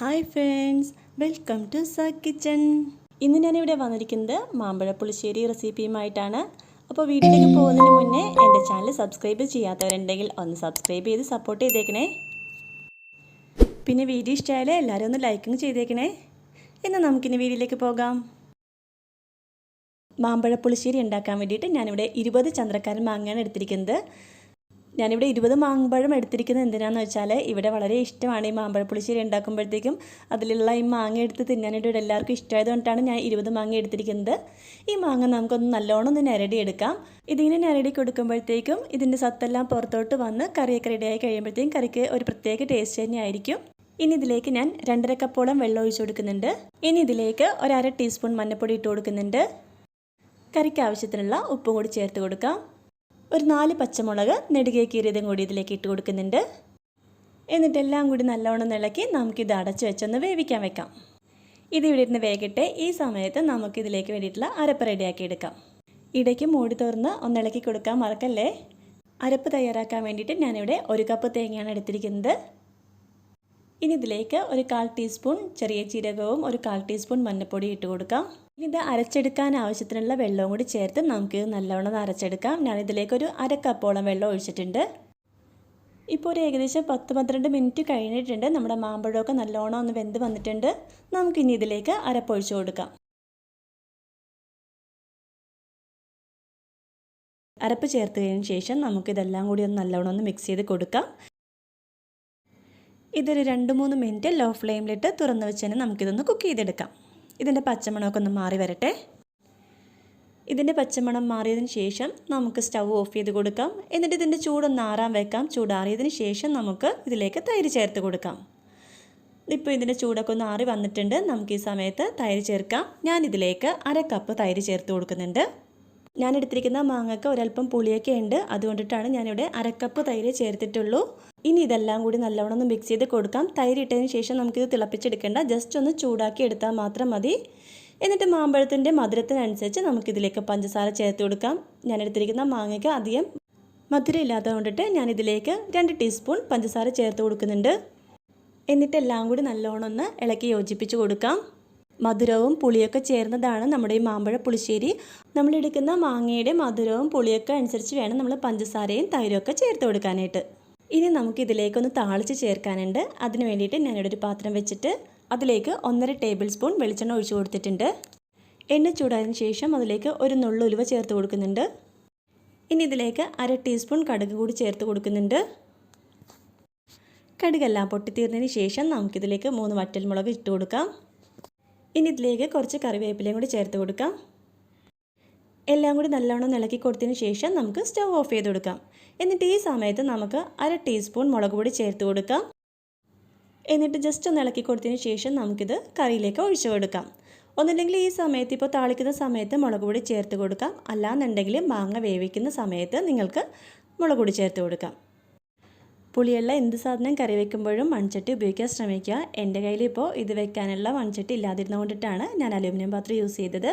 Hi friends, welcome to സാ kitchen. ഇന്ന് ഞാനിവിടെ വന്നിരിക്കുന്നത് മാമ്പഴ പുളിശ്ശേരി റെസിപ്പിയുമായിട്ടാണ്. അപ്പോൾ വീഡിയോയിലേക്ക് പോകുന്നതിന് മുന്നേ എൻ്റെ ചാനൽ സബ്സ്ക്രൈബ് ചെയ്യാത്തവരുണ്ടെങ്കിൽ ഒന്ന് സബ്സ്ക്രൈബ് ചെയ്ത് സപ്പോർട്ട് ചെയ്തേക്കണേ. പിന്നെ വീഡിയോ ഇഷ്ടമായാലും എല്ലാവരും ഒന്ന് ലൈക്കും ചെയ്തേക്കണേ. എന്നാൽ നമുക്കിനി വീഡിയോയിലേക്ക് പോകാം. മാമ്പഴ പുളിശ്ശേരി ഉണ്ടാക്കാൻ വേണ്ടിയിട്ട് ഞാനിവിടെ 20 ചന്ദ്രക്കാരൻ മാങ്ങയാണ് എടുത്തിരിക്കുന്നത്. ഞാനിവിടെ 20 മാമ്പഴം എടുത്തിരിക്കുന്നത് എന്തിനാണെന്ന് വെച്ചാൽ ഇവിടെ വളരെ ഇഷ്ടമാണ് ഈ മാമ്പഴ പുളിശ്ശേരി ഉണ്ടാക്കുമ്പോഴത്തേക്കും അതിലുള്ള ഈ മാങ്ങ എടുത്ത് തിന്നാനായിട്ട് ഇവിടെ എല്ലാവർക്കും ഇഷ്ടമായതുകൊണ്ടാണ് ഞാൻ 20 മാങ്ങ എടുത്തിരിക്കുന്നത്. ഈ മാങ്ങ നമുക്കൊന്ന് നല്ലോണം ഒന്ന് ഞരടി എടുക്കാം. ഇതിങ്ങനെ ഞരടി കൊടുക്കുമ്പോഴത്തേക്കും ഇതിൻ്റെ സത്തെല്ലാം പുറത്തോട്ട് വന്ന് കറിയൊക്കെ റെഡിയായി കഴിയുമ്പോഴത്തേക്കും കറിക്ക് ഒരു പ്രത്യേക ടേസ്റ്റ് തന്നെയായിരിക്കും. ഇനി ഇതിലേക്ക് ഞാൻ 2.5 കപ്പോളം വെള്ളം ഒഴിച്ചു കൊടുക്കുന്നുണ്ട്. ഇനി ഇതിലേക്ക് 1/2 ടീസ്പൂൺ മഞ്ഞൾപ്പൊടി ഇട്ട് കൊടുക്കുന്നുണ്ട്. കറിക്ക് ആവശ്യത്തിനുള്ള ഉപ്പും കൂടി ചേർത്ത് കൊടുക്കാം. ഒരു 4 പച്ചമുളക് നെടുകെ കീറിയതും കൂടി ഇതിലേക്ക് ഇട്ട് കൊടുക്കുന്നുണ്ട്. എന്നിട്ടെല്ലാം കൂടി നല്ലോണം ഇളക്കി നമുക്കിത് അടച്ചു വെച്ചൊന്ന് വേവിക്കാൻ വെക്കാം. ഇത് ഇവിടെ ഇരുന്ന് വേകട്ടെ. ഈ സമയത്ത് നമുക്കിതിലേക്ക് വേണ്ടിയിട്ടുള്ള അരപ്പ് റെഡിയാക്കി എടുക്കാം. ഇടയ്ക്ക് മൂടി തുറന്ന് ഒന്ന് ഇളക്കി കൊടുക്കാൻ മറക്കല്ലേ. അരപ്പ് തയ്യാറാക്കാൻ വേണ്ടിയിട്ട് ഞാനിവിടെ 1 കപ്പ് തേങ്ങയാണ് എടുത്തിരിക്കുന്നത്. ഇനി ഇതിലേക്ക് ഒരു 1/4 ടീസ്പൂൺ ചെറിയ ജീരകവും ഒരു 1/4 ടീസ്പൂൺ മഞ്ഞൾപ്പൊടി ഇട്ട് കൊടുക്കാം. ഇനി ഇത് അരച്ചെടുക്കാൻ ആവശ്യത്തിനുള്ള വെള്ളവും കൂടി ചേർത്ത് നമുക്കിത് നല്ലവണ്ണം അരച്ചെടുക്കാം. ഞാനിതിലേക്ക് ഒരു 1/2 കപ്പോളം വെള്ളം ഒഴിച്ചിട്ടുണ്ട്. ഇപ്പോൾ ഒരു ഏകദേശം 10-12 മിനിറ്റ് കഴിഞ്ഞിട്ടുണ്ട്. നമ്മുടെ മാമ്പഴമൊക്കെ നല്ലോണം ഒന്ന് വെന്ത് വന്നിട്ടുണ്ട്. നമുക്കിനി ഇതിലേക്ക് അരപ്പൊഴിച്ച് കൊടുക്കാം. അരപ്പ് ചേർത്തതിന് ശേഷം നമുക്കിതെല്ലാം കൂടി ഒന്ന് നല്ലോണം ഒന്ന് മിക്സ് ചെയ്ത് കൊടുക്കാം. ഇതൊരു 2-3 മിനിറ്റ് ലോ ഫ്ലെയിമിലിട്ട് തുറന്ന് വെച്ച് തന്നെ നമുക്കിതൊന്ന് കുക്ക് ചെയ്തെടുക്കാം. ഇതിൻ്റെ പച്ചമണമൊക്കെ ഒന്ന് മാറി വരട്ടെ. ഇതിൻ്റെ പച്ചമണം മാറിയതിന് ശേഷം നമുക്ക് സ്റ്റൗ ഓഫ് ചെയ്ത് കൊടുക്കാം. എന്നിട്ട് ഇതിൻ്റെ ചൂടൊന്ന് ആറാൻ വെക്കാം. ചൂടാറിയതിന് ശേഷം നമുക്ക് ഇതിലേക്ക് തൈര് ചേർത്ത് കൊടുക്കാം. ഇപ്പോൾ ഇതിൻ്റെ ചൂടൊക്കെ ഒന്ന് ആറി വന്നിട്ടുണ്ട്. നമുക്ക് ഈ സമയത്ത് തൈര് ചേർക്കാം. ഞാനിതിലേക്ക് 1/2 കപ്പ് തൈര് ചേർത്ത് കൊടുക്കുന്നുണ്ട്. ഞാനെടുത്തിരിക്കുന്ന മാങ്ങയ്ക്ക് ഒരല്പം പുളിയൊക്കെ ഉണ്ട്. അതുകൊണ്ടിട്ടാണ് ഞാനിവിടെ 1/2 കപ്പ് തൈര് ചേർത്തിട്ടുള്ളൂ. ഇനി ഇതെല്ലാം കൂടി നല്ലവണ്ണം ഒന്ന് മിക്സ് ചെയ്ത് കൊടുക്കാം. തൈര് ഇട്ടതിന് ശേഷം നമുക്കിത് തിളപ്പിച്ചെടുക്കേണ്ട, ജസ്റ്റ് ഒന്ന് ചൂടാക്കി എടുത്താൽ മാത്രം മതി. എന്നിട്ട് മാമ്പഴത്തിൻ്റെ മധുരത്തിനനുസരിച്ച് നമുക്കിതിലേക്ക് പഞ്ചസാര ചേർത്ത് കൊടുക്കാം. ഞാനെടുത്തിരിക്കുന്ന മാങ്ങയ്ക്ക് അധികം മധുരം ഇല്ലാത്തത് കൊണ്ടിട്ട് ഞാനിതിലേക്ക് 2 ടീസ്പൂൺ പഞ്ചസാര ചേർത്ത് കൊടുക്കുന്നുണ്ട്. എന്നിട്ട് എല്ലാം കൂടി നല്ലോണം ഒന്ന് ഇളക്കി യോജിപ്പിച്ച് കൊടുക്കാം. മധുരവും പുളിയൊക്കെ ചേർന്നതാണ് നമ്മുടെ ഈ മാമ്പഴ പുളിശ്ശേരി. നമ്മളെടുക്കുന്ന മാങ്ങയുടെ മധുരവും പുളിയൊക്കെ അനുസരിച്ച് വേണം നമ്മൾ പഞ്ചസാരയും തൈരൊക്കെ ചേർത്ത് കൊടുക്കാനായിട്ട്. ഇനി നമുക്കിതിലേക്കൊന്ന് താളിച്ച് ചേർക്കാനുണ്ട്. അതിന് വേണ്ടിയിട്ട് ഞാനിവിടെ ഒരു പാത്രം വെച്ചിട്ട് അതിലേക്ക് 1.5 ടേബിൾ സ്പൂൺ വെളിച്ചെണ്ണ ഒഴിച്ച് കൊടുത്തിട്ടുണ്ട്. എണ്ണ ചൂടായതിന് ശേഷം അതിലേക്ക് ഒരു നുള്ളു ഉലുവ ചേർത്ത് കൊടുക്കുന്നുണ്ട്. ഇനി ഇതിലേക്ക് 1/2 ടീസ്പൂൺ കടുക് കൂടി ചേർത്ത് കൊടുക്കുന്നുണ്ട്. കടുകെല്ലാം പൊട്ടിത്തീർന്നതിന് ശേഷം നമുക്കിതിലേക്ക് 3 വറ്റൽമുളക് ഇട്ട് കൊടുക്കാം. ഇനി ഇതിലേക്ക് കുറച്ച് കറിവേപ്പിലയും കൂടി ചേർത്ത് കൊടുക്കാം. എല്ലാം കൂടി നല്ലോണം ഇളക്കി കൊടുത്തതിന് ശേഷം നമുക്ക് സ്റ്റൗ ഓഫ് ചെയ്ത് കൊടുക്കാം. എന്നിട്ട് ഈ സമയത്ത് നമുക്ക് 1/2 ടീസ്പൂൺ മുളക് പൊടി ചേർത്ത് കൊടുക്കാം. എന്നിട്ട് ജസ്റ്റ് ഒന്ന് ഇളക്കി കൊടുത്തതിന് ശേഷം നമുക്കിത് കറിയിലേക്ക് ഒഴിച്ചു കൊടുക്കാം. ഒന്നുമില്ലെങ്കിൽ ഈ സമയത്ത് ഇപ്പോൾ താളിക്കുന്ന സമയത്ത് മുളക് പൊടി ചേർത്ത് കൊടുക്കാം. അല്ലാന്നുണ്ടെങ്കിൽ മാങ്ങ വേവിക്കുന്ന സമയത്ത് നിങ്ങൾക്ക് മുളക് പൊടി ചേർത്ത് കൊടുക്കാം. പുളിയുള്ള എന്ത് സാധനം കറി വയ്ക്കുമ്പോഴും മൺചട്ടി ഉപയോഗിക്കാൻ ശ്രമിക്കുക. എൻ്റെ കയ്യിൽ ഇപ്പോൾ ഇത് വെക്കാനുള്ള മൺചട്ടി ഇല്ലാതിരുന്നുകൊണ്ടിട്ടാണ് ഞാൻ അലൂമിനിയം പാത്രം യൂസ് ചെയ്തത്.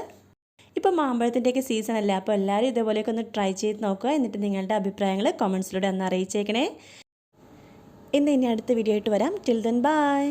ഇപ്പോൾ മാമ്പഴത്തിൻ്റെയൊക്കെ സീസൺ അല്ല, അപ്പോൾ എല്ലാവരും ഇതേപോലെയൊക്കെ ഒന്ന് ട്രൈ ചെയ്ത് നോക്കുക. എന്നിട്ട് നിങ്ങളുടെ അഭിപ്രായങ്ങൾ കമൻസിലൂടെ ഒന്ന് അറിയിച്ചേക്കണേ. ഇനി അടുത്ത വീഡിയോ ആയിട്ട് വരാം. Till then bye.